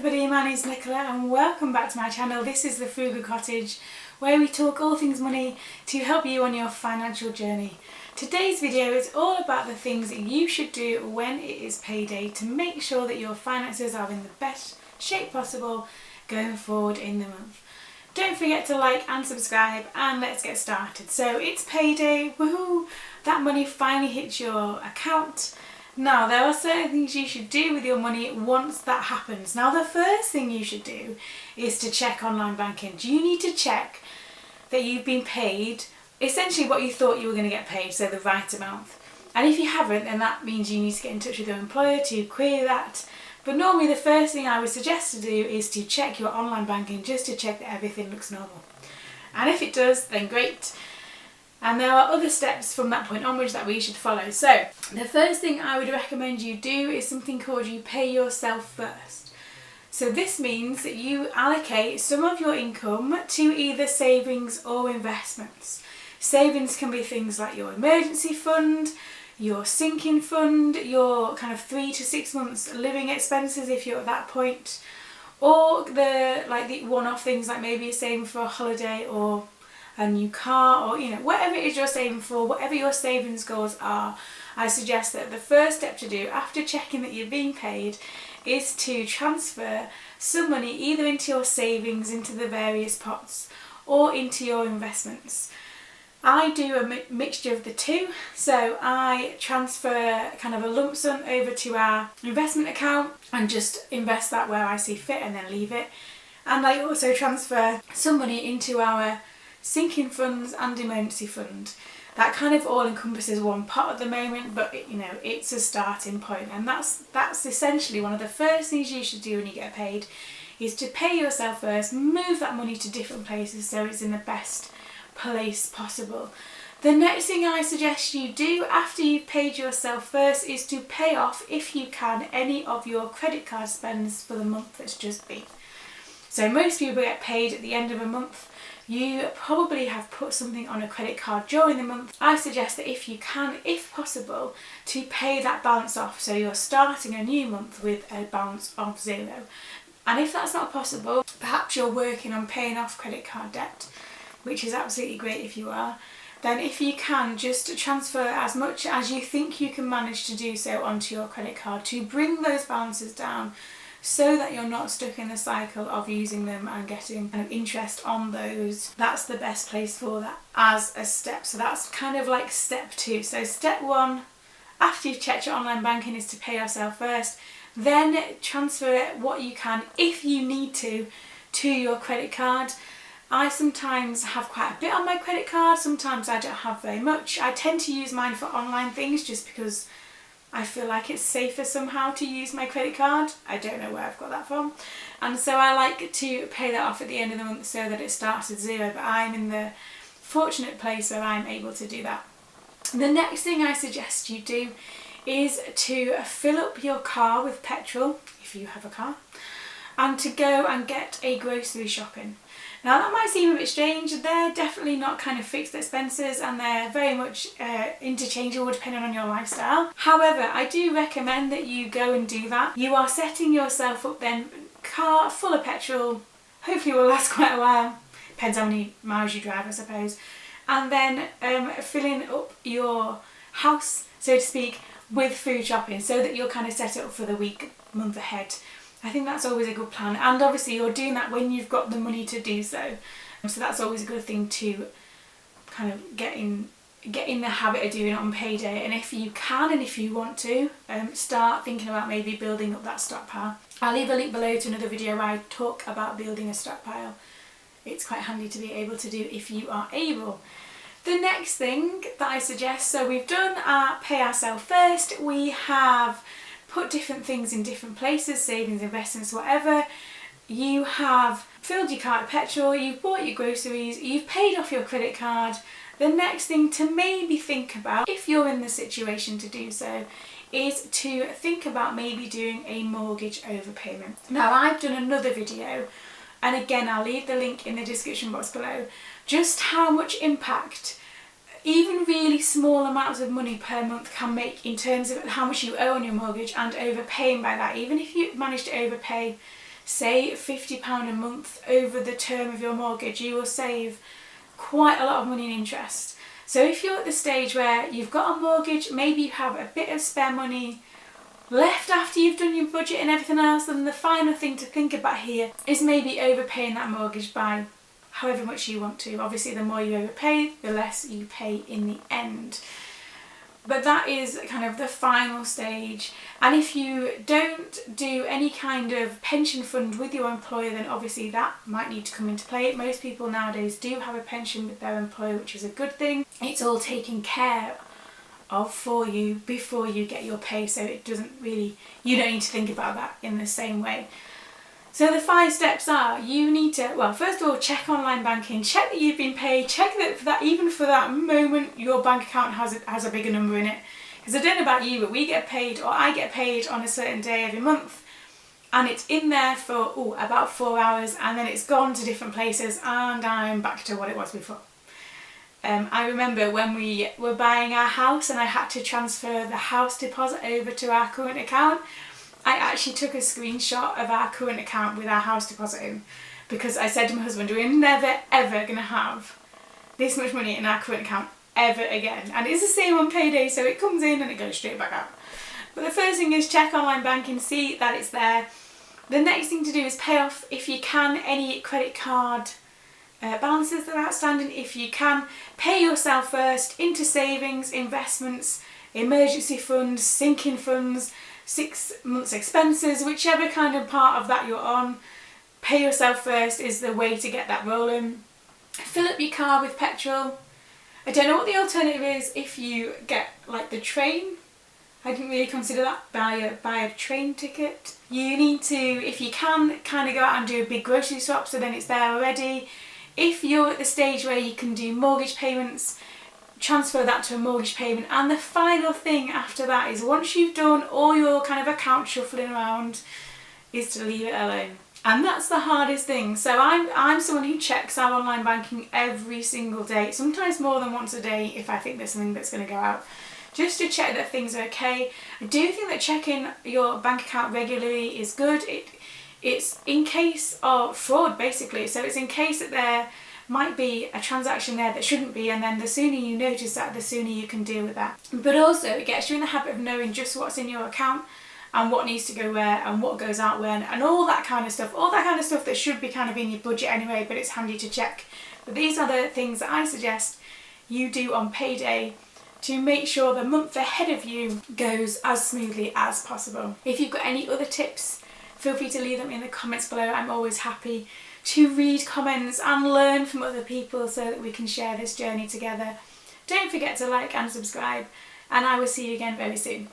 everybody, my name is Nicola and welcome back to my channel. This is the Frugal Cottage, where we talk all things money to help you on your financial journey. Today's video is all about the things that you should do when it is payday to make sure that your finances are in the best shape possible going forward in the month. Don't forget to like and subscribe, and let's get started. So it's payday, woohoo! That money finally hits your account. Now, there are certain things you should do with your money once that happens. Now, the first thing you should do is to check online banking. You need to check that you've been paid essentially what you thought you were going to get paid, so the right amount. And if you haven't, then that means you need to get in touch with your employer to query that. But normally the first thing I would suggest to do is to check your online banking just to check that everything looks normal. And if it does, then great. And there are other steps from that point onwards that we should follow. So the first thing I would recommend you do is something called you pay yourself first. So this means that you allocate some of your income to either savings or investments. Savings can be things like your emergency fund, your sinking fund, your kind of 3 to 6 months living expenses if you're at that point, or the one-off things like maybe you're saving for a holiday or a new car, or whatever it is you're saving for, whatever your savings goals are. I suggest that the first step to do after checking that you're being paid is to transfer some money either into your savings, into the various pots, or into your investments. I do a mixture of the two, so I transfer kind of a lump sum over to our investment account and just invest that where I see fit and then leave it. And I also transfer some money into our sinking funds and emergency fund. That kind of all encompasses one pot at the moment, but it's a starting point, and that's essentially one of the first things you should do when you get paid, is to pay yourself first, move that money to different places so it's in the best place possible. The next thing I suggest you do after you've paid yourself first is to pay off, if you can, any of your credit card spends for the month that's just been. So most people get paid at the end of a month. You probably have put something on a credit card during the month. I suggest that if you can, if possible, to pay that balance off so you're starting a new month with a balance of 0. And if that's not possible, perhaps you're working on paying off credit card debt, which is absolutely great if you are, then if you can, just transfer as much as you think you can manage to do so onto your credit card to bring those balances down, so that you're not stuck in the cycle of using them and getting kind of interest on those. That's the best place for that as a step. So that's kind of like step 2. So step 1, after you've checked your online banking, is to pay yourself first. Then transfer what you can, if you need to your credit card. I sometimes have quite a bit on my credit card, sometimes I don't have very much. I tend to use mine for online things just because I feel like it's safer somehow to use my credit card. I don't know where I've got that from. And so I like to pay that off at the end of the month so that it starts at 0, but I'm in the fortunate place where I'm able to do that. The next thing I suggest you do is to fill up your car with petrol, if you have a car, and to go and get a grocery shopping. Now that might seem a bit strange. They're definitely not kind of fixed expenses, and they're very much interchangeable depending on your lifestyle. However, I do recommend that you go and do that. You are setting yourself up then, car full of petrol, hopefully will last quite a while, depends how many miles you drive I suppose, and then filling up your house, so to speak, with food shopping so that you're kind of set up for the week, month ahead. I think that's always a good plan, and obviously you're doing that when you've got the money to do so. So that's always a good thing to kind of get in the habit of doing on payday. And if you can and if you want to, start thinking about maybe building up that stockpile. I'll leave a link below to another video where I talk about building a stockpile. It's quite handy to be able to do if you are able. The next thing that I suggest, so we've done our pay ourselves first, we have put different things in different places, savings, investments, whatever. You have filled your car with petrol, you've bought your groceries, you've paid off your credit card. The next thing to maybe think about, if you're in the situation to do so, is to think about maybe doing a mortgage overpayment. Now, I've done another video, and again I'll leave the link in the description box below, just how much impact even really small amounts of money per month can make in terms of how much you owe on your mortgage and overpaying by that. Even if you manage to overpay say £50 a month over the term of your mortgage, you will save quite a lot of money in interest. So if you're at the stage where you've got a mortgage, maybe you have a bit of spare money left after you've done your budget and everything else, then the final thing to think about here is maybe overpaying that mortgage by however much you want to. Obviously the more you overpay, the less you pay in the end. But that is kind of the final stage. And if you don't do any kind of pension fund with your employer, then obviously that might need to come into play. Most people nowadays do have a pension with their employer, which is a good thing. It's all taken care of for you before you get your pay, so it doesn't really, you don't need to think about that in the same way. So the 5 steps are, you need to, well, first of all, check online banking, check that you've been paid, check that even for that moment your bank account has a bigger number in it. Because I don't know about you, but we get paid, or I get paid on a certain day every month, and it's in there for about 4 hours, and then it's gone to different places, and I'm back to what it was before. I remember when we were buying our house and I had to transfer the house deposit over to our current account, I actually took a screenshot of our current account with our house deposit in, because I said to my husband, we're never ever going to have this much money in our current account ever again. And it's the same on payday, so it comes in and it goes straight back out. But the first thing is check online banking, see that it's there. The next thing to do is pay off, if you can, any credit card balances that are outstanding. If you can, pay yourself first into savings, investments, emergency funds, sinking funds, 6 months expenses, whichever kind of part of that you're on. Pay yourself first is the way to get that rolling. Fill up your car with petrol. I don't know what the alternative is if you get like the train. I didn't really consider that, buy a train ticket. You need to, if you can, kind of go out and do a big grocery shop, so then it's there already. If you're at the stage where you can do mortgage payments, transfer that to a mortgage payment. And the final thing after that is, once you've done all your kind of account shuffling around, is to leave it alone. And that's the hardest thing. So I'm someone who checks our online banking every single day, sometimes more than once a day if I think there's something that's going to go out, just to check that things are okay. I do think that checking your bank account regularly is good. It's in case of fraud, basically. So it's in case that there might be a transaction there that shouldn't be, and then the sooner you notice that, the sooner you can deal with that. But also it gets you in the habit of knowing just what's in your account and what needs to go where and what goes out when and all that kind of stuff. All that kind of stuff that should be kind of in your budget anyway, but it's handy to check. But these are the things that I suggest you do on payday to make sure the month ahead of you goes as smoothly as possible. If you've got any other tips, feel free to leave them in the comments below. I'm always happy to read comments and learn from other people so that we can share this journey together. Don't forget to like and subscribe, and I will see you again very soon.